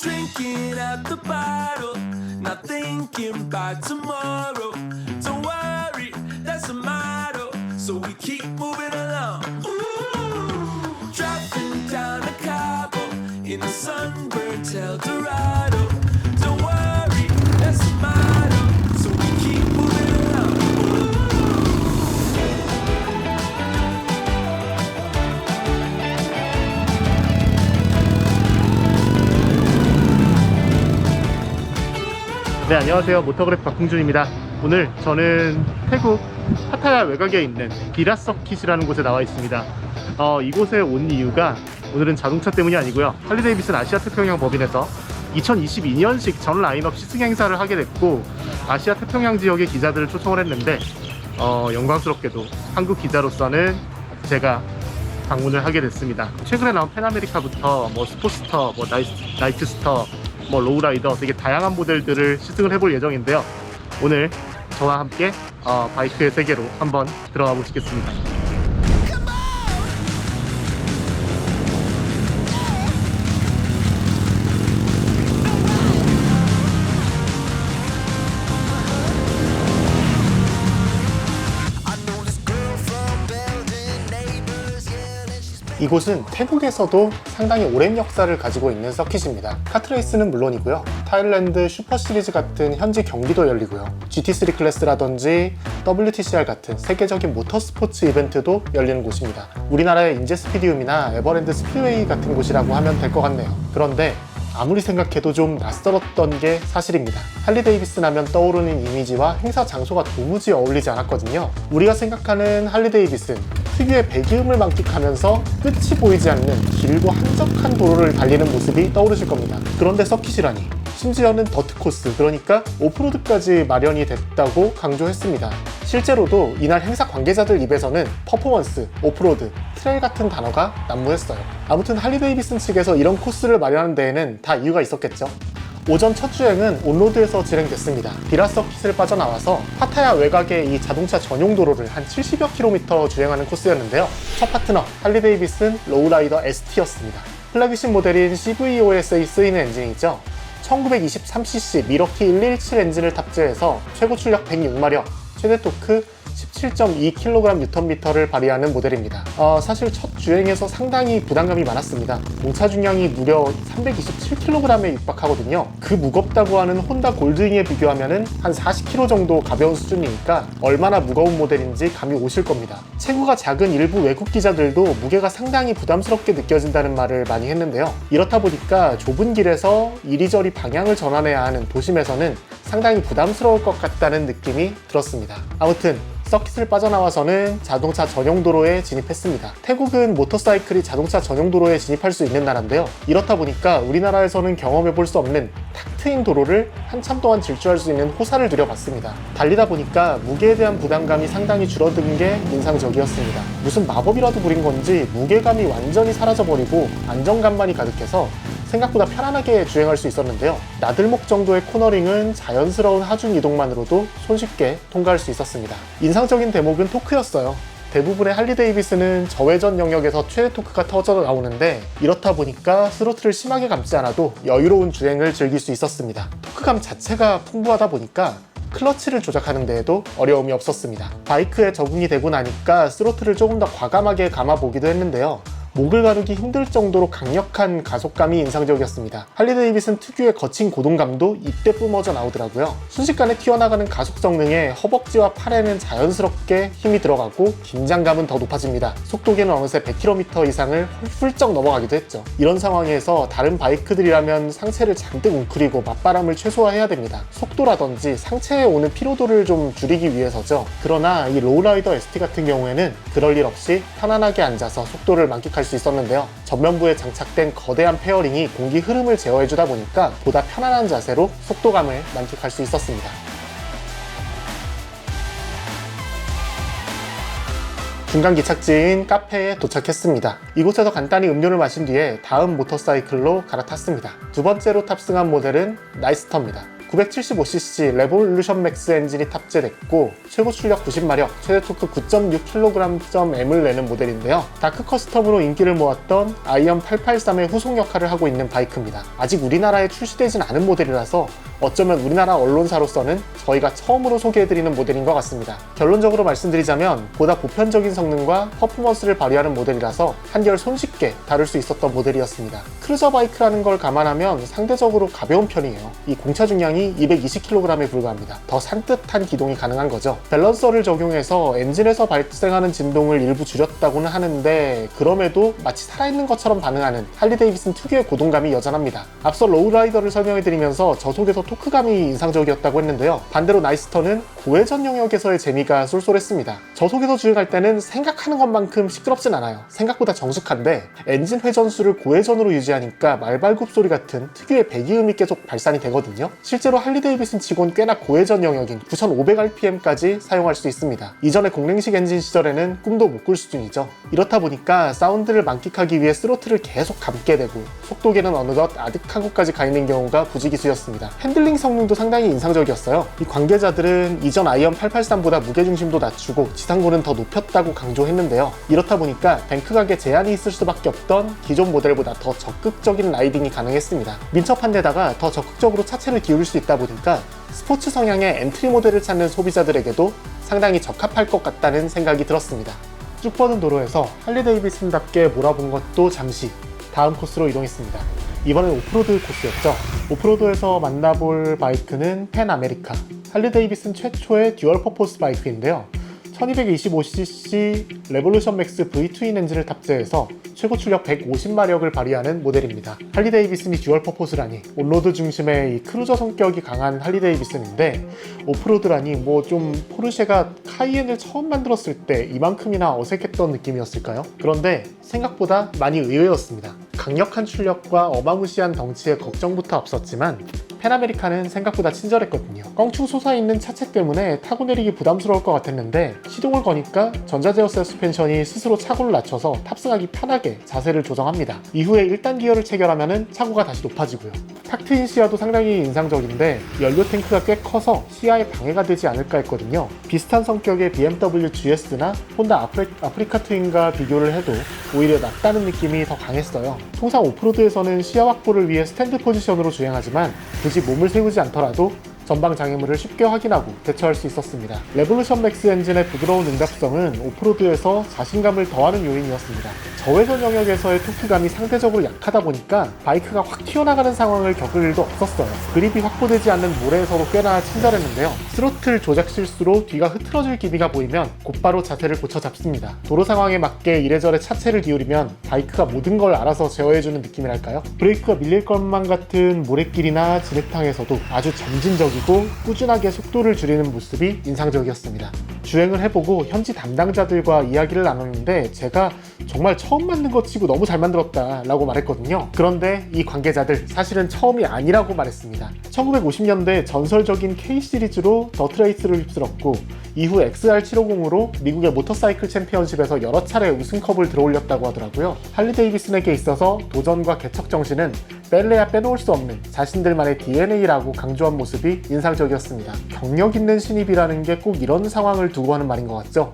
drinking at the bottle, not thinking about tomorrow. Don't worry, that's the motto, so we keep moving along. Ooh, driving down a Cabo in a sunburned Eldorado. Don't worry, that's the motto, so we keep moving along. 네, 안녕하세요. 모터그래프 박흥준입니다. 오늘 저는 태국 파타야 외곽에 있는 비라서킷이라는 곳에 나와 있습니다. 이곳에 온 이유가 오늘은 자동차 때문이 아니고요, 할리데이비슨 아시아 태평양 법인에서 2022년식 전 라인업 시승 행사를 하게 됐고, 아시아 태평양 지역의 기자들을 초청을 했는데 영광스럽게도 한국 기자로서는 제가 방문을 하게 됐습니다. 최근에 나온 펜아메리카부터 스포츠스터, 나이트스터, 로우라이더, 되게 다양한 모델들을 시승을 해볼 예정인데요. 오늘 저와 함께 바이크의 세계로 한번 들어가 보시겠습니다. 이곳은 태국에서도 상당히 오랜 역사를 가지고 있는 서킷입니다. 카트레이스는 물론이고요, 타일랜드 슈퍼시리즈 같은 현지 경기도 열리고요, GT3 클래스라든지 WTCR 같은 세계적인 모터스포츠 이벤트도 열리는 곳입니다. 우리나라의 인제스피디움이나 에버랜드 스피드웨이 같은 곳이라고 하면 될 것 같네요. 그런데 아무리 생각해도 좀 낯설었던 게 사실입니다. 할리데이비슨 하면 떠오르는 이미지와 행사 장소가 도무지 어울리지 않았거든요. 우리가 생각하는 할리데이비슨, 특유의 배기음을 만끽하면서 끝이 보이지 않는 길고 한적한 도로를 달리는 모습이 떠오르실 겁니다. 그런데 서킷이라니, 심지어는 더트코스, 그러니까 오프로드까지 마련이 됐다고 강조했습니다. 실제로도 이날 행사 관계자들 입에서는 퍼포먼스, 오프로드, 트레일 같은 단어가 난무했어요. 아무튼 할리데이비슨 측에서 이런 코스를 마련하는 데에는 다 이유가 있었겠죠. 오전 첫 주행은 온로드에서 진행됐습니다. 비라서킷을 빠져나와서 파타야 외곽의 이 자동차 전용 도로를 한 70여 킬로미터 주행하는 코스였는데요. 첫 파트너 할리데이비슨 로우라이더 ST였습니다. 플래그십 모델인 CVOS에 쓰이는 엔진이죠. 1923cc 미러키 117 엔진을 탑재해서 최고 출력 106마력, 최대 토크 17.2kgNm를 발휘하는 모델입니다. 사실 첫 주행에서 상당히 부담감이 많았습니다. 공차 중량이 무려 327kg에 육박하거든요. 그 무겁다고 하는 혼다 골드윙에 비교하면 한 40kg 정도 가벼운 수준이니까 얼마나 무거운 모델인지 감이 오실 겁니다. 체구가 작은 일부 외국 기자들도 무게가 상당히 부담스럽게 느껴진다는 말을 많이 했는데요. 이렇다 보니까 좁은 길에서 이리저리 방향을 전환해야 하는 도심에서는 상당히 부담스러울 것 같다는 느낌이 들었습니다. 아무튼 서킷을 빠져나와서는 자동차 전용 도로에 진입했습니다. 태국은 모터사이클이 자동차 전용 도로에 진입할 수 있는 나라인데요. 이렇다 보니까 우리나라에서는 경험해 볼 수 없는 탁 트인 도로를 한참 동안 질주할 수 있는 호사를 누려봤습니다. 달리다 보니까 무게에 대한 부담감이 상당히 줄어든 게 인상적이었습니다. 무슨 마법이라도 부린 건지 무게감이 완전히 사라져버리고 안정감만이 가득해서 생각보다 편안하게 주행할 수 있었는데요. 나들목 정도의 코너링은 자연스러운 하중 이동만으로도 손쉽게 통과할 수 있었습니다. 인상적인 대목은 토크였어요. 대부분의 할리데이비슨은 저회전 영역에서 최대 토크가 터져 나오는데, 이렇다 보니까 스로틀을 심하게 감지 않아도 여유로운 주행을 즐길 수 있었습니다. 토크감 자체가 풍부하다 보니까 클러치를 조작하는 데에도 어려움이 없었습니다. 바이크에 적응이 되고 나니까 스로틀을 조금 더 과감하게 감아보기도 했는데요. 목을 가르기 힘들 정도로 강력한 가속감이 인상적이었습니다. 할리데이비슨 특유의 거친 고동감도 이때 뿜어져 나오더라고요. 순식간에 튀어나가는 가속 성능에 허벅지와 팔에는 자연스럽게 힘이 들어가고 긴장감은 더 높아집니다. 속도계는 어느새 100km 이상을 훌쩍 넘어가기도 했죠. 이런 상황에서 다른 바이크들이라면 상체를 잔뜩 웅크리고 맞바람을 최소화해야 됩니다. 속도라든지 상체에 오는 피로도를 좀 줄이기 위해서죠. 그러나 이 로우라이더 ST 같은 경우에는 그럴 일 없이 편안하게 앉아서 속도를 만끽할 수 있었는데요. 전면부에 장착된 거대한 페어링이 공기 흐름을 제어해주다 보니까 보다 편안한 자세로 속도감을 만끽할 수 있었습니다. 중간 기착지인 카페에 도착했습니다. 이곳에서 간단히 음료를 마신 뒤에 다음 모터사이클로 갈아탔습니다. 두 번째로 탑승한 모델은 나이스터입니다. 975cc 레볼루션 맥스 엔진이 탑재됐고 최고 출력 90마력, 최대 토크 9.6kgm을 내는 모델인데요. 다크 커스텀으로 인기를 모았던 아이언 883의 후속 역할을 하고 있는 바이크입니다. 아직 우리나라에 출시되진 않은 모델이라서 어쩌면 우리나라 언론사로서는 저희가 처음으로 소개해드리는 모델인 것 같습니다. 결론적으로 말씀드리자면 보다 보편적인 성능과 퍼포먼스를 발휘하는 모델이라서 한결 손쉽게 다룰 수 있었던 모델이었습니다. 크루저 바이크라는 걸 감안하면 상대적으로 가벼운 편이에요. 이 공차 중량이 220kg에 불과합니다. 더 산뜻한 기동이 가능한 거죠. 밸런서를 적용해서 엔진에서 발생하는 진동을 일부 줄였다고는 하는데 그럼에도 마치 살아있는 것처럼 반응하는 할리 데이비슨 특유의 고동감이 여전합니다. 앞서 로우라이더를 설명해드리면서 저속에서 토크감이 인상적이었다고 했는데요. 반대로 나이스터는 고회전 영역에서의 재미가 쏠쏠했습니다. 저속에서 주행할 때는 생각하는 것만큼 시끄럽진 않아요. 생각보다 정숙한데 엔진 회전수를 고회전으로 유지하니까 말발굽 소리 같은 특유의 배기음이 계속 발산이 되거든요. 실제로 할리 데이비슨 치곤 꽤나 고회전 영역인 9500rpm까지 사용할 수 있습니다. 이전에 공랭식 엔진 시절에는 꿈도 못 꿀 수준이죠. 이렇다 보니까 사운드를 만끽하기 위해 스로틀을 계속 감게 되고 속도계는 어느덧 아득한 곳까지 가 있는 경우가 부지기수였습니다. 핸들링 성능도 상당히 인상적이었어요. 이 관계자들은 이전 아이언 883보다 무게중심도 낮추고 지상고는 더 높였다고 강조했는데요. 이렇다 보니까 뱅크각에 제한이 있을 수밖에 없던 기존 모델보다 더 적극적인 라이딩이 가능했습니다. 민첩한 데다가 더 적극적으로 차체를 기울일 수 있다 보니까 스포츠 성향의 엔트리 모델을 찾는 소비자들에게도 상당히 적합할 것 같다는 생각이 들었습니다. 쭉 뻗은 도로에서 할리 데이비슨답게 몰아본 것도 잠시 다음 코스로 이동했습니다. 이번엔 오프로드 코스였죠. 오프로드에서 만나볼 바이크는 펜 아메리카, 할리 데이비슨 최초의 듀얼 퍼포스 바이크인데요. 1225cc 레볼루션 맥스 V 트윈 엔진을 탑재해서 최고 출력 150마력을 발휘하는 모델입니다. 할리 데이비슨이 듀얼 퍼포스라니, 온로드 중심의 이 크루저 성격이 강한 할리 데이비슨인데 오프로드라니 뭐 좀 포르쉐가 카이엔을 처음 만들었을 때 이만큼이나 어색했던 느낌이었을까요? 그런데 생각보다 많이 의외였습니다. 강력한 출력과 어마무시한 덩치에 걱정부터 앞섰지만 펜아메리카는 생각보다 친절했거든요. 껑충 솟아있는 차체 때문에 타고 내리기 부담스러울 것 같았는데 시동을 거니까 전자제어 서스펜션이 스스로 차고를 낮춰서 탑승하기 편하게 자세를 조정합니다. 이후에 1단 기어를 체결하면 차고가 다시 높아지고요. 탁 트인 시야도 상당히 인상적인데 연료 탱크가 꽤 커서 시야에 방해가 되지 않을까 했거든요. 비슷한 성격의 BMW GS나 혼다 아프리카 트윈과 비교를 해도 오히려 낫다는 느낌이 더 강했어요. 통상 오프로드에서는 시야 확보를 위해 스탠드 포지션으로 주행하지만 굳이 몸을 세우지 않더라도 전방 장애물을 쉽게 확인하고 대처할 수 있었습니다. 레볼루션 맥스 엔진의 부드러운 응답성은 오프로드에서 자신감을 더하는 요인이었습니다. 저회전 영역에서의 토크감이 상대적으로 약하다 보니까 바이크가 확 튀어나가는 상황을 겪을 일도 없었어요. 그립이 확보되지 않는 모래에서도 꽤나 친절했는데요. 스로틀 조작 실수로 뒤가 흐트러질 기미가 보이면 곧바로 자세를 고쳐 잡습니다. 도로 상황에 맞게 이래저래 차체를 기울이면 바이크가 모든 걸 알아서 제어해주는 느낌이랄까요? 브레이크가 밀릴 것만 같은 모래길이나 진흙탕에서도 아주 점진적이고 꾸준하게 속도를 줄이는 모습이 인상적이었습니다. 주행을 해보고 현지 담당자들과 이야기를 나눴는데 제가 정말 처음 만든 것 치고 너무 잘 만들었다 라고 말했거든요. 그런데 이 관계자들 사실은 처음이 아니라고 말했습니다. 1950년대 전설적인 K 시리즈로 더트레이스를 휩쓸었고 이후 XR750으로 미국의 모터사이클 챔피언십에서 여러 차례 우승컵을 들어올렸다고 하더라고요. 할리 데이비슨에게 있어서 도전과 개척 정신은 뺄래야 빼놓을 수 없는 자신들만의 DNA라고 강조한 모습이 인상적이었습니다. 경력 있는 신입이라는 게 꼭 이런 상황을 두고 하는 말인 것 같죠?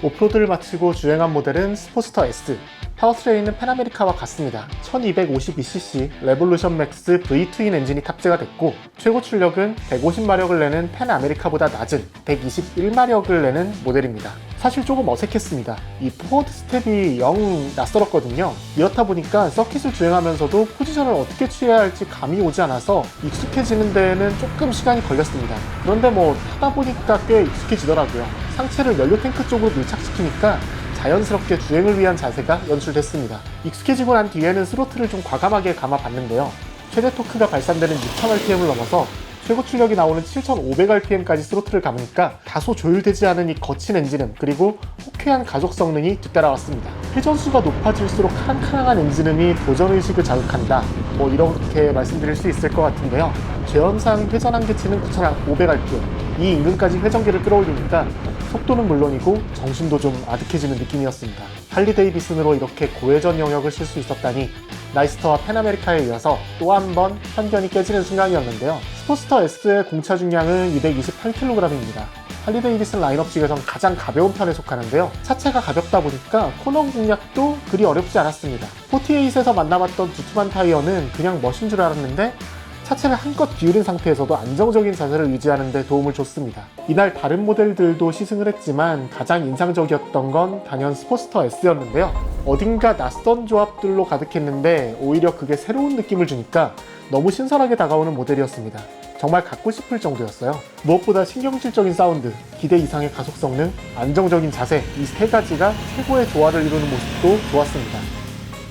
오프로드를 마치고 주행한 모델은 스포스터 S, 파워트레인은 펜아메리카와 같습니다. 1252cc 레볼루션 맥스 V 트윈 엔진이 탑재가 됐고 최고 출력은 150마력을 내는 펜아메리카보다 낮은 121마력을 내는 모델입니다. 사실 조금 어색했습니다. 이 포워드 스텝이 영 낯설었거든요. 이렇다 보니까 서킷을 주행하면서도 포지션을 어떻게 취해야 할지 감이 오지 않아서 익숙해지는 데에는 조금 시간이 걸렸습니다. 그런데 뭐 타다 보니까 꽤 익숙해지더라고요. 상체를 연료 탱크 쪽으로 밀착시키니까 자연스럽게 주행을 위한 자세가 연출됐습니다. 익숙해지고 난 뒤에는 스로틀을 좀 과감하게 감아봤는데요. 최대 토크가 발산되는 6000rpm을 넘어서 최고 출력이 나오는 7500rpm까지 스로틀을 감으니까 다소 조율되지 않은 이 거친 엔진음 그리고 호쾌한 가속 성능이 뒤따라왔습니다. 회전수가 높아질수록 칸칸한 엔진음이 도전의식을 자극한다, 뭐 이렇게 말씀드릴 수 있을 것 같은데요. 제연상 회전 한계치는 9500rpm, 이 인근까지 회전기를 끌어올리니까 속도는 물론이고 정신도 좀 아득해지는 느낌이었습니다. 할리 데이비슨으로 이렇게 고회전 영역을 쓸 수 있었다니 나이스터와 펜아메리카에 이어서 또 한 번 편견이 깨지는 순간이었는데요. 스포스터 S의 공차 중량은 228kg입니다. 할리데이비슨 라인업 중에선 가장 가벼운 편에 속하는데요. 차체가 가볍다 보니까 코너 공략도 그리 어렵지 않았습니다. 48에서 만나봤던 두툼한 타이어는 그냥 멋인 줄 알았는데 차체를 한껏 기울인 상태에서도 안정적인 자세를 유지하는 데 도움을 줬습니다. 이날 다른 모델들도 시승을 했지만 가장 인상적이었던 건 단연 스포스터 S였는데요. 어딘가 낯선 조합들로 가득했는데 오히려 그게 새로운 느낌을 주니까 너무 신선하게 다가오는 모델이었습니다. 정말 갖고 싶을 정도였어요. 무엇보다 신경질적인 사운드, 기대 이상의 가속 성능, 안정적인 자세, 이 세 가지가 최고의 조화를 이루는 모습도 좋았습니다.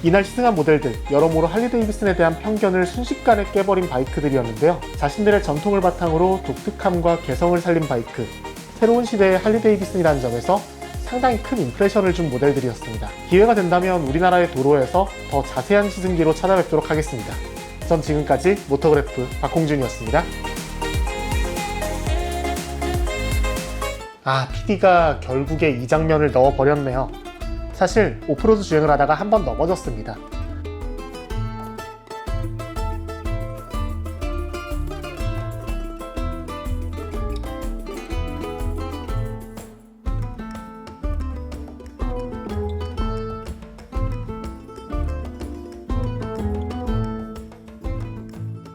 이날 시승한 모델들, 여러모로 할리데이비슨에 대한 편견을 순식간에 깨버린 바이크들이었는데요. 자신들의 전통을 바탕으로 독특함과 개성을 살린 바이크, 새로운 시대의 할리데이비슨이라는 점에서 상당히 큰 임프레션을 준 모델들이었습니다. 기회가 된다면 우리나라의 도로에서 더 자세한 시승기로 찾아뵙도록 하겠습니다. 전 지금까지 모터그래프 박홍준이었습니다. PD가 결국에 이 장면을 넣어버렸네요. 사실 오프로드 주행을 하다가 한 번 넘어졌습니다.